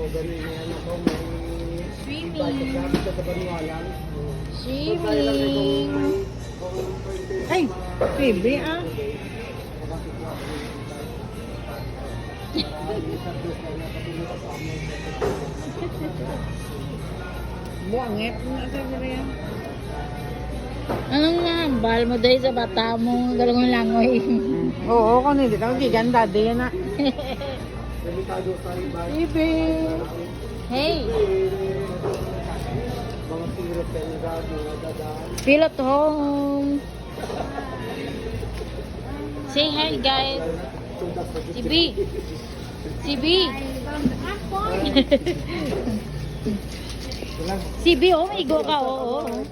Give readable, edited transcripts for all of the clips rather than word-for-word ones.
ganun yan ako. May Swimming. gamit sa Banwalan. Swimming. Ay, libre ah. Buangit na sa yan. Anong nga, bahal mo dahil sa bata mo, galong langoy. Oo, kung hindi ka giganda, di yan na. Delikado sa iba. Ibe. Hey. Mga sirap na mga dadaan. Feel at home. Say hi, guys. CB. CB. CB, oh, may go ka, oo.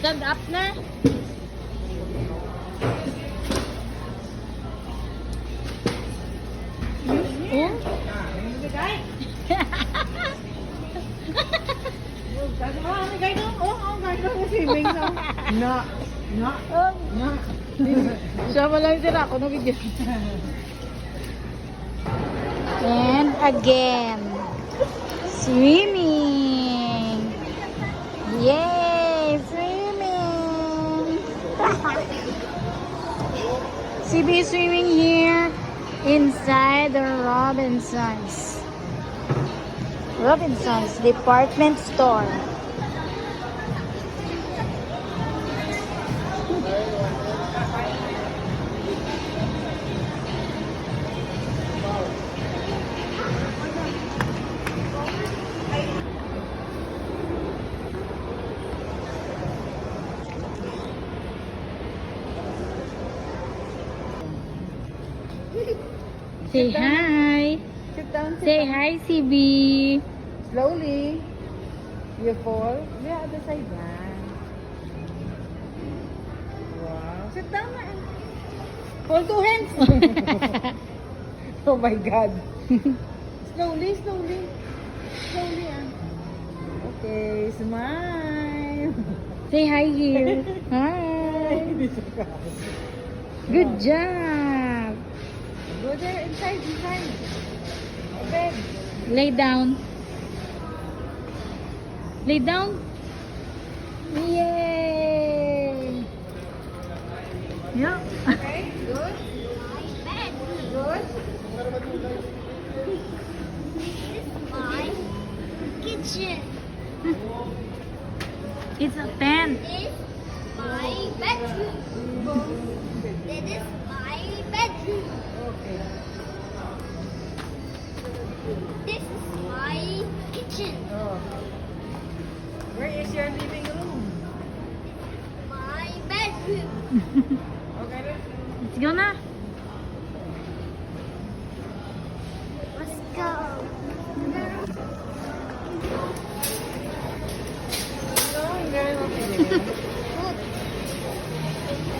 Stand up na. Oh? Siya mo lang sila ako nabigyan. And again, swimming. Yay, swimming. CB swimming here inside the Robinson's department store. Say hi. Sit down. Say hi, CB. Slowly. You fall. Yeah, other side na. Wow. Sit down na. Hold two hands. Oh my God. Slowly, slowly. Slowly ah. Okay, smile. Say hi here. Hi. Good job. Go there, inside. Bed. Lay down. Lay down. Yay. Yeah. Okay, good. Good. My kitchen. It's a tent. This my bedroom. This is my bedroom. Okay. This is my kitchen. Oh. Where is your living room? My bedroom. Okay, let's Let's go na. Let's go. go. Very okay.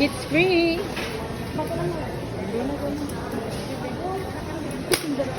It's free. Hindi na